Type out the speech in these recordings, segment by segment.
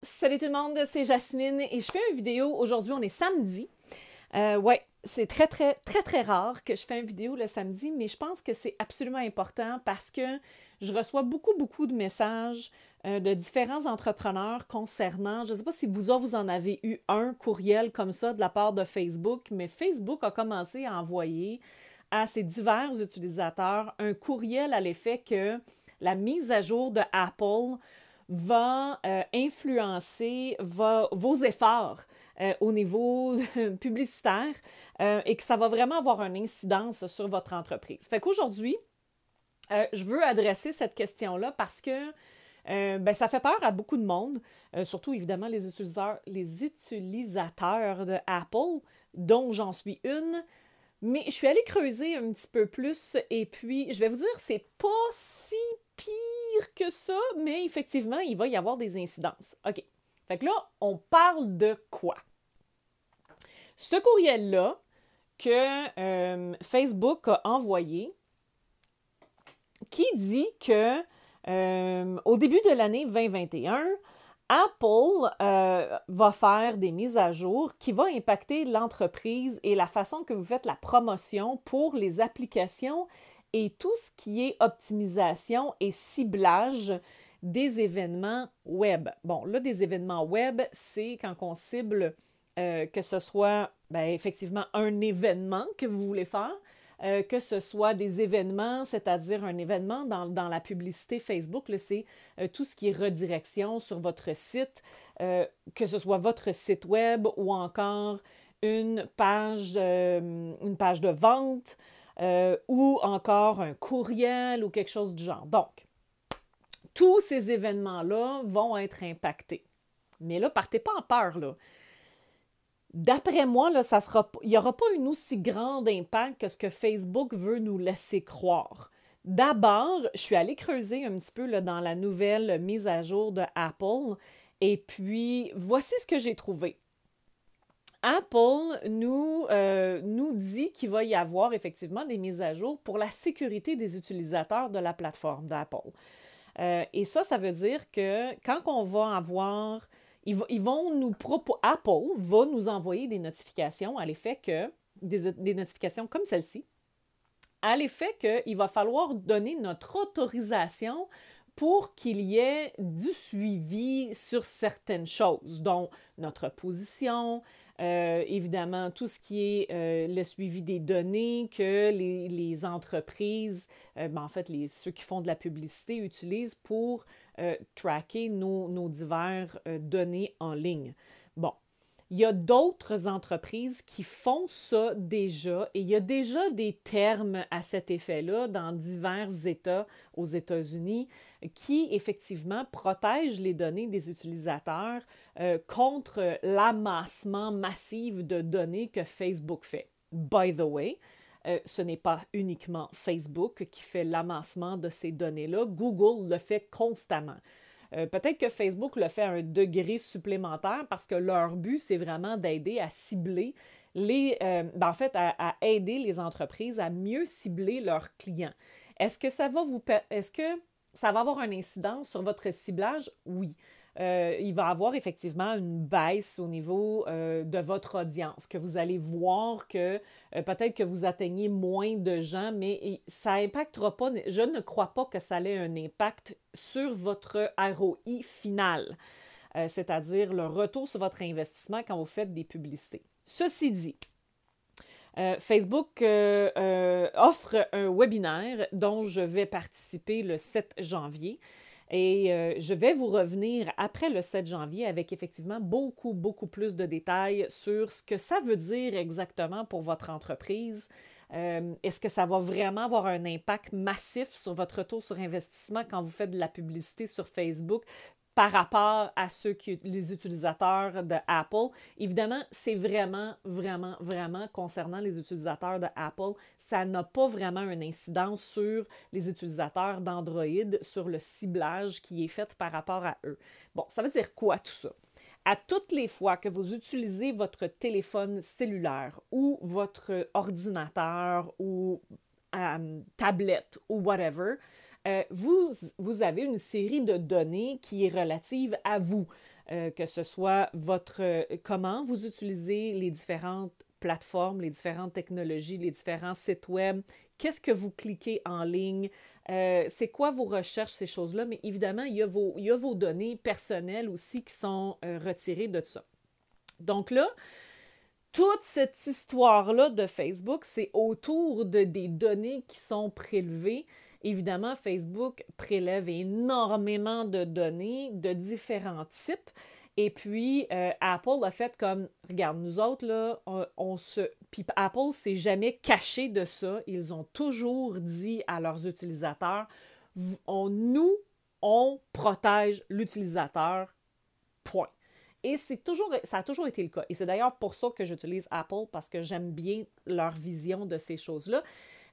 Salut tout le monde, c'est Jasmine et je fais une vidéo. Aujourd'hui, on est samedi. Ouais, c'est très rare que je fais une vidéo le samedi, mais je pense que c'est absolument important parce que je reçois beaucoup de messages de différents entrepreneurs concernant, je ne sais pas si vous en avez eu un courriel comme ça de la part de Facebook, mais Facebook a commencé à envoyer à ses divers utilisateurs un courriel à l'effet que la mise à jour de Apple va influencer vos efforts au niveau publicitaire et que ça va vraiment avoir une incidence sur votre entreprise. Fait qu'aujourd'hui, je veux adresser cette question-là parce que ça fait peur à beaucoup de monde, surtout évidemment les utilisateurs de Apple, dont j'en suis une. Mais je suis allée creuser un petit peu plus et puis je vais vous dire, c'est pas si pire que ça, mais effectivement, il va y avoir des incidences. OK. Fait que là, on parle de quoi? Ce courriel-là que Facebook a envoyé, qui dit que au début de l'année 2021, Apple va faire des mises à jour qui vont impacter l'entreprise et la façon que vous faites la promotion pour les applications et tout ce qui est optimisation et ciblage des événements web. Bon, là, des événements web, c'est quand on cible que ce soit effectivement un événement que vous voulez faire, que ce soit des événements, c'est-à-dire un événement dans la publicité Facebook, c'est tout ce qui est redirection sur votre site, que ce soit votre site web ou encore une page de vente ou encore un courriel ou quelque chose du genre. Donc, tous ces événements-là vont être impactés. Mais là, partez pas en peur, là. D'après moi, là, il n'y aura pas un aussi grand impact que ce que Facebook veut nous laisser croire. D'abord, je suis allée creuser un petit peu là, dans la nouvelle mise à jour de Apple et puis voici ce que j'ai trouvé. Apple nous dit qu'il va y avoir effectivement des mises à jour pour la sécurité des utilisateurs de la plateforme d'Apple. Et ça veut dire que quand on va avoir Apple va nous envoyer des notifications à l'effet que, des notifications comme celle-ci, à l'effet qu'il va falloir donner notre autorisation pour qu'il y ait du suivi sur certaines choses, dont notre position, évidemment tout ce qui est le suivi des données que les entreprises, en fait ceux qui font de la publicité utilisent pour tracker nos divers données en ligne. Bon, il y a d'autres entreprises qui font ça déjà et il y a déjà des termes à cet effet-là dans divers États aux États-Unis qui effectivement protègent les données des utilisateurs contre l'amassement massif de données que Facebook fait. By the way, ce n'est pas uniquement Facebook qui fait l'amassement de ces données-là. Google le fait constamment. Peut-être que Facebook le fait à un degré supplémentaire parce que leur but, c'est vraiment d'aider à cibler à aider les entreprises à mieux cibler leurs clients. Est-ce que ça va avoir une incidence sur votre ciblage? Oui. Il va y avoir effectivement une baisse au niveau de votre audience, que vous allez voir que peut-être que vous atteignez moins de gens, mais ça n'impactera pas, je ne crois pas que ça ait un impact sur votre ROI final, c'est-à-dire le retour sur votre investissement quand vous faites des publicités. Ceci dit, Facebook offre un webinaire dont je vais participer le 7 janvier. Et je vais vous revenir après le 7 janvier avec effectivement beaucoup plus de détails sur ce que ça veut dire exactement pour votre entreprise. Est-ce que ça va vraiment avoir un impact massif sur votre retour sur investissement quand vous faites de la publicité sur Facebook par rapport à les utilisateurs de Apple? Évidemment, c'est vraiment concernant les utilisateurs de Apple. Ça n'a pas vraiment une incidence sur les utilisateurs d'Android, sur le ciblage qui est fait par rapport à eux. Bon, ça veut dire quoi tout ça? À toutes les fois que vous utilisez votre téléphone cellulaire ou votre ordinateur ou tablette ou whatever, vous avez une série de données qui est relative à vous. que ce soit comment vous utilisez les différentes plateformes, les différentes technologies, les différents sites web, qu'est-ce que vous cliquez en ligne, c'est quoi vos recherches, ces choses-là, mais évidemment, il y a vos données personnelles aussi qui sont retirées de ça. Donc là, toute cette histoire-là de Facebook, c'est autour des données qui sont prélevées. Évidemment, Facebook prélève énormément de données de différents types. Et puis, Apple a fait comme, regarde, nous autres, là, Puis Apple s'est jamais caché de ça. Ils ont toujours dit à leurs utilisateurs, on protège l'utilisateur, point. Et ça a toujours été le cas. Et c'est d'ailleurs pour ça que j'utilise Apple, parce que j'aime bien leur vision de ces choses-là.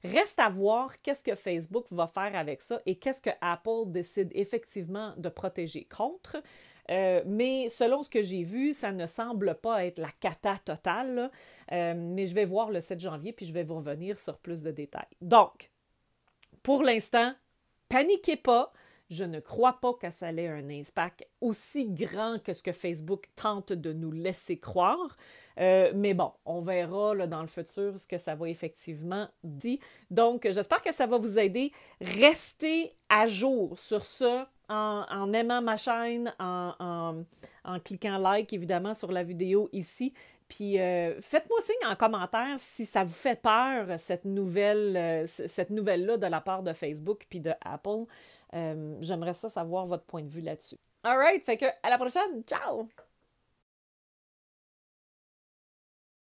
Reste à voir qu'est-ce que Facebook va faire avec ça et qu'est-ce que Apple décide effectivement de protéger contre. Mais selon ce que j'ai vu, ça ne semble pas être la cata totale. Mais je vais voir le 7 janvier, puis je vais vous revenir sur plus de détails. Donc, pour l'instant, paniquez pas. Je ne crois pas que ça ait un impact aussi grand que ce que Facebook tente de nous laisser croire. Mais bon, on verra là, dans le futur ce que ça va effectivement dire. Donc, j'espère que ça va vous aider. Restez à jour sur ça en aimant ma chaîne, en cliquant like, évidemment, sur la vidéo ici. Puis faites-moi signe en commentaire si ça vous fait peur, cette nouvelle-là de la part de Facebook puis de Apple. J'aimerais ça savoir votre point de vue là-dessus. All right, fait que à la prochaine. Ciao!